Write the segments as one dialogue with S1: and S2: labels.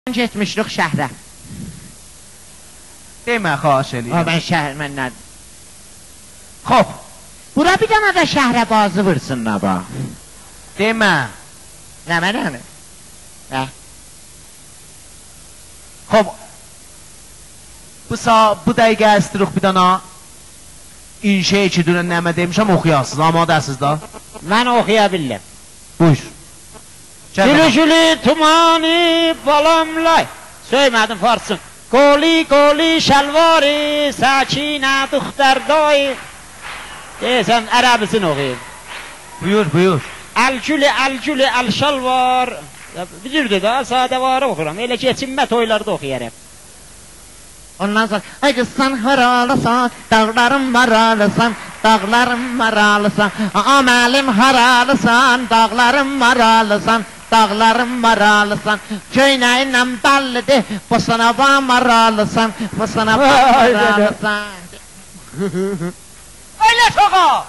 S1: Getmişdik şəhərə.
S2: Demə, xahiş eləyirəm.
S1: Mən şəhər, mən nə?
S2: Xop.
S1: Bura bir dənə də şəhrə bazı vırsınlar bax.
S2: Demə.
S1: Nə mənə? Hə?
S2: Xop. Bu dəqiqə istiriq bir dənə inşa iki dünən nəmə demişəm, oxuyasınız, amadəsiz da.
S1: Mən oxuya bildim.
S2: Buyur.
S1: Gülü tumani balamlay. Söymədim farsın. Qoli şəlvari səkinə duxtərdayı. Deyəsən ərəbisini oxuyayım.
S2: Buyur.
S1: Əl-gülü əl-şəlvar. Bilirdi da, sadəvarı oxuram. Elə keçinmə toylarda oxuyarım. Ondan sonra, ay qızsan haralısan, dağlarım maralısan, dağlarım maralısan, aməlim haralısan, dağlarım maralısan, dağlarım maralısan, köynəyinlə bəllidir, bu sınava maralısan, bu sınava maralısan.
S2: Əyləş ağa!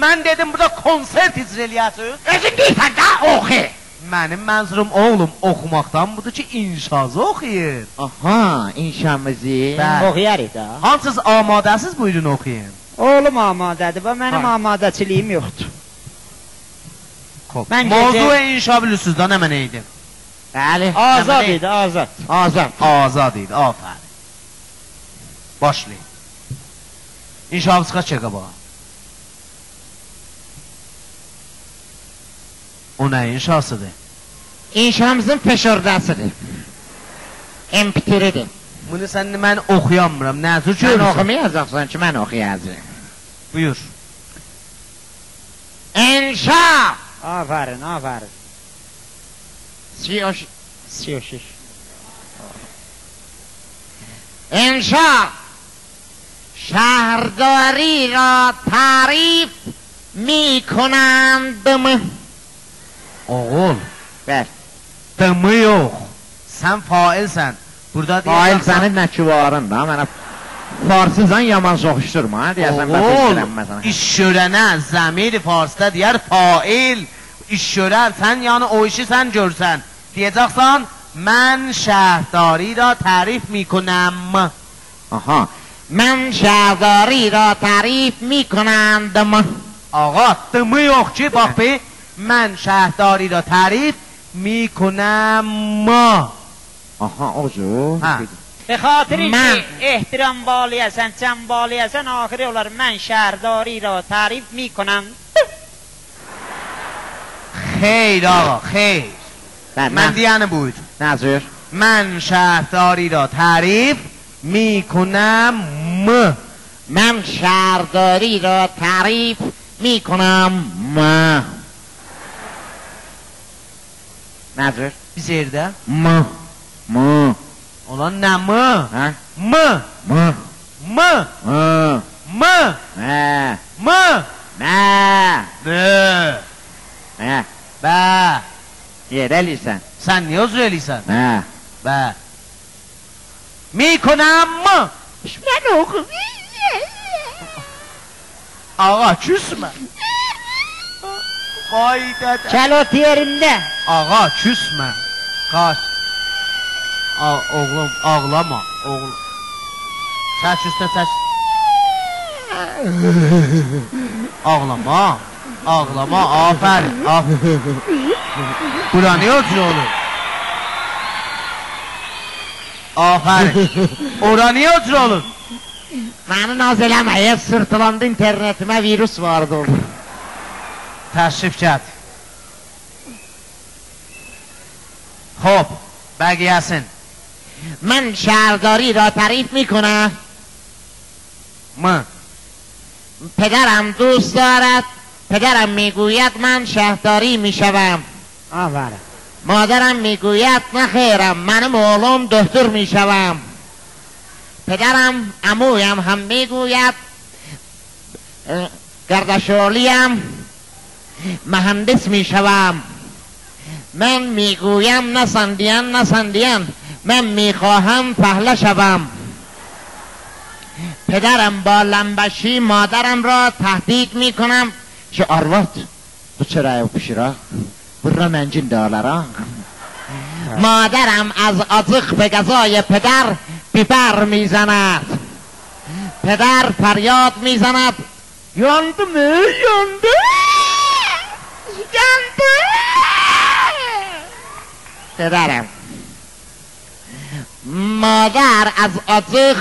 S2: Mən dedim, burada konsert icra eləyəsiniz.
S1: Özün deyirsən də, oxu!
S2: Mənim mənzurum oğlum oxumaqdan budur ki, inşazı oxuyur.
S1: Aha, inşamızı oxuyarıq da.
S2: Hansız amadəsiz, buyurun oxuyun.
S1: Oğlum amadədir, mənim amadəçiliyim yoxdur.
S2: Mavzu inşa bilirsiniz da, nə mənə idi?
S1: Bəli. Azad idi, azad.
S2: Azad idi, afərin. Başlayın. İnşamız qaç çəkə bax. O nə inşasıdır?
S1: İnşamızın peşördəsidir. MP3-idir.
S2: Bunu sən mən oxuyamıram, nəzir
S1: görürsən? Sən oxumayacaqsan ki, mən oxuyacaq.
S2: Buyur.
S1: İnşa! Afərin. Siyoşiş. İnşa! Şəhərdari ra tarif mi konandımı?
S2: Oğul.
S1: Bəl.
S2: Dımı yox. Sən failsən. Burada
S1: fail sənin nəkivarın da. Mənə farsızdan yaman soxuşturma.
S2: Oğul, iş görənə zəmir farsda deyər fail. İş görər, sən yəni o işi sən görsən. Deyəcəksən, mən şəhərdari ra tərif mikonəm.
S1: Aha. Mən şəhərdari ra tərif mikonandımı.
S2: Ağa, dımı yox ki, bax bir. Mən şəhərdari را تعریف میکنم.
S1: Aha, o cür.
S3: Be xatiri ki, ehtiram baliyəsən, cəm baliyəsən, axiri olar, mən şəhərdari را تعریف میکنم.
S2: Xeyr ağa, xeyr. Mən deyəni buyur.
S1: Nəzir?
S2: Mən şəhərdari را تعریف میکنم.
S1: Mən şəhərdari را تعریف میکنم. Nədir?
S2: Biz yerdə?
S1: M.
S2: Olan nə mı?
S1: Hə?
S2: M.
S1: M. Nə?
S2: Bə.
S1: Yer eləyirsən?
S2: Sən niyə özür eləyirsən?
S1: Nə?
S2: Bə. Mikonəm mı?
S1: Mən oxum.
S2: Ağa, küsmə. Qaydədə.
S1: Kəlot yerində.
S2: Ağa, küsmə. Qaç. Oğlum, ağlama. Oğlum. Çək üstə, çək. Ağlama. Ağlama, afərin. Bura niyə ötürü olur? Afərin. Ora niyə ötürü olur?
S1: Məni naz eləməyə, sırtılandı internetimə virus vardı olur.
S2: Təşrif gəl. Xop, bəqiyəsin.
S1: Mən şəhərdari را تعریف میکنم. پدرم دوست دارد. پدرم میگوید من شهرداری میشوم. آفرین. مادرم میگوید نه خیرم، منم oğlum دکتر میشوم. پدرم، عمویم هم میگوید گردشولیم مهندس میشوم. من میگویم نسندین من میخواهم پهله شوم. پدرم با لنبشی مادرم را تهدید میکنم که آروت bu çörəyi pişirək, burra məncin dağlara. مادرم از آزخ به غذای پدر بیبر میزند. پدر فریاد میزند یاندمه یانده یانده. پدرم. مادر از آزخ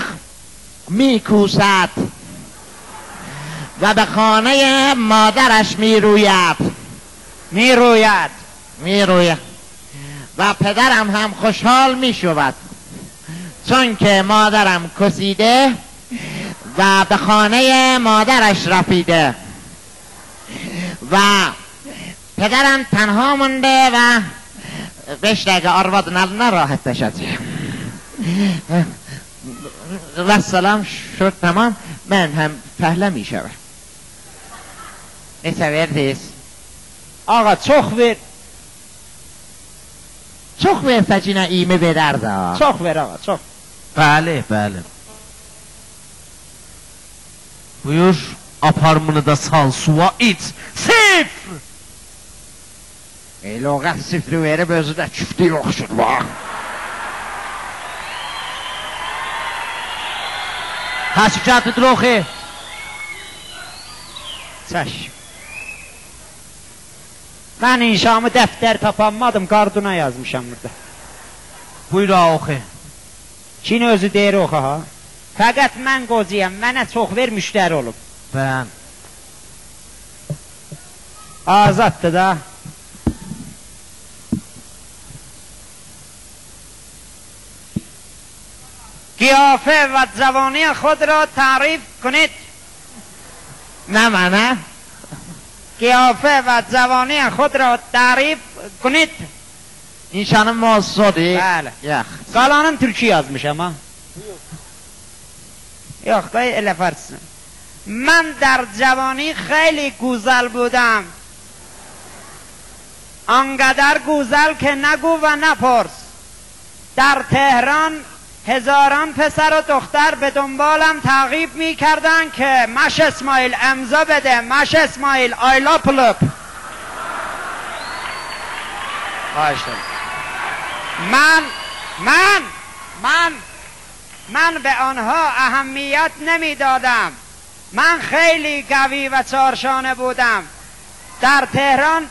S1: میکوشد و به خانه مادرش میروید و پدرم هم خوشحال میشود چون که مادرم کسیده و به خانه مادرش رفیده و پدرم تنها مونده و بشتاق آرواد نراحت بشد و سلام شد تمام. من هم پهله می شود. ایسا وردیز
S3: آقا چخ
S1: ver sacına iğme verer da.
S3: Çok ver ağa, çok.
S2: Bəli, bəli. Buyur, aparmını da sal, suya iç. Sıfır!
S1: Loğat sıfırı verip özü de çüftü yoxşur, bak.
S2: Təşkilatı droxi.
S3: Çək. Mən inşamı dəftər tapanmadım, qarduna yazmışam burada.
S2: Buyur ağa oxu.
S3: Çin özü deyir oxu ha. Fəqət mən qocayam, mənə çox ver müştəri olub.
S2: Bən.
S3: Azaddır da. قیافه و جوانی خود را تعریف کنید.
S1: نه منه؟
S3: قیافه و جوانی خود را تعریف کنید.
S1: İnşanın mozzodur.
S3: Bəli.
S1: Yox.
S3: Qalanın türkü yazmışam ha. Yox da elə farsın. من در جوانی خیلی گوزل بودم. آنقدر گوزل که نگو و نپرس. در تهران هزاران پسر و دختر به دنبالم تعقیب می کردن که مش اسماعیل امضا بده، مش اسماعیل آیلا پلوب. من به آنها اهمیت نمی دادم. من خیلی قوی و چارشانه بودم. در تهران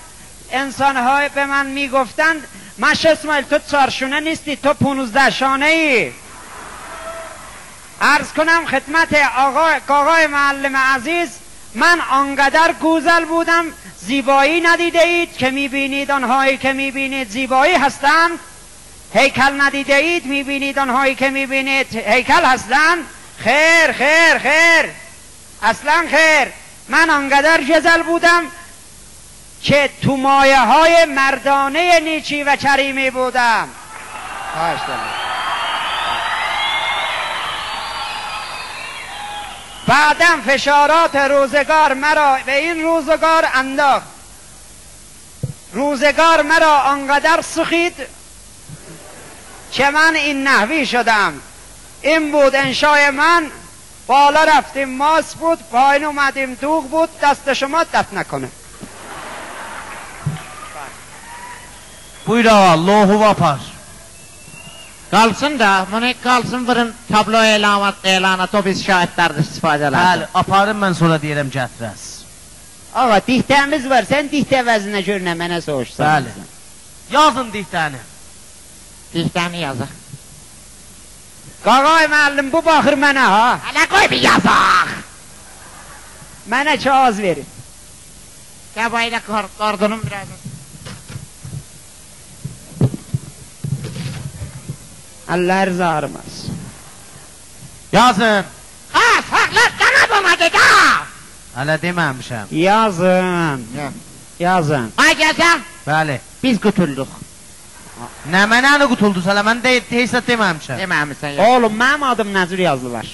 S3: انسان‌ها به من می گفتند مش اسماعیل تو چارشونه نیستی، تو 15 شانه ای. عرض کنم خدمت آقای معلم عزیز، من آنقدر گوزل بودم زیبایی ندیده اید که میبینید آنهایی که میبینید زیبایی هستند. هیکل ندیده اید میبینید آنهایی که میبینید هیکل هستند. خیر خیر خیر، اصلا خیر. من آنقدر جزل بودم که تو مایه های مردانه نیچی و کریمی بودم. بعدم فشارات روزگار مرا به این روزگار انداخت. روزگار مرا آنقدر سخید که من این نحوی شدم. این بود انشای من. بالا رفتیم ماس بود، پایین اومدیم دوغ بود. دست شما دفت نکنه.
S2: Buyur ağa, lohu vapar.
S1: Qalsın da, bunu qalsın vırın tablo elanat o biz şahitlərdə istifadə edələr.
S2: Bəli, aparım mən sonra deyirəm gətirəz.
S3: Ağa, dihtəmiz var, sən dihtə vəzinə gör nə mənə soğuşsan.
S2: Bəli. Yazın dihtəni.
S1: Dihtəni yazıq.
S3: Qağay müəllim, bu baxır mənə ha.
S1: Hələ qoy bir yazaq.
S3: Mənə kağız verin.
S1: Qəbayla qardunum biraz.
S3: Allah rıza ağrımaz.
S2: Yazın.
S1: Ha, sağlar sana bana dedi ha.
S2: Hələ deməmişəm.
S3: Yazın. Yazın.
S1: Ay gəzə.
S2: Bəli.
S1: Biz qutulduq.
S2: Nə mənəni qutulduz hələ, mən heç də deməmişəm.
S1: Deməmişsən ya.
S3: Oğlum, mənim adım Nəcür yazılı var.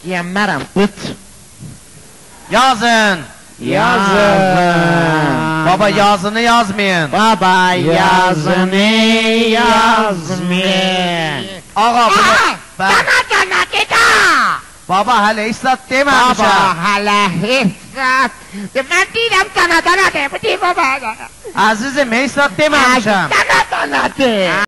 S1: Yemmərəm, bıt.
S2: Yazın.
S3: Yazın.
S2: Baba yazını yazmayın.
S1: Baba yazını yazmayın.
S2: Ağa bunu...
S1: Sana dedi ha.
S2: بابا حالا ایستاد دم
S1: بابا
S2: همیشه
S1: حالا حسات من دیدم کانادا نده بودی بابا
S2: عزیزم ایستاد دم همیشه
S1: کانادا نده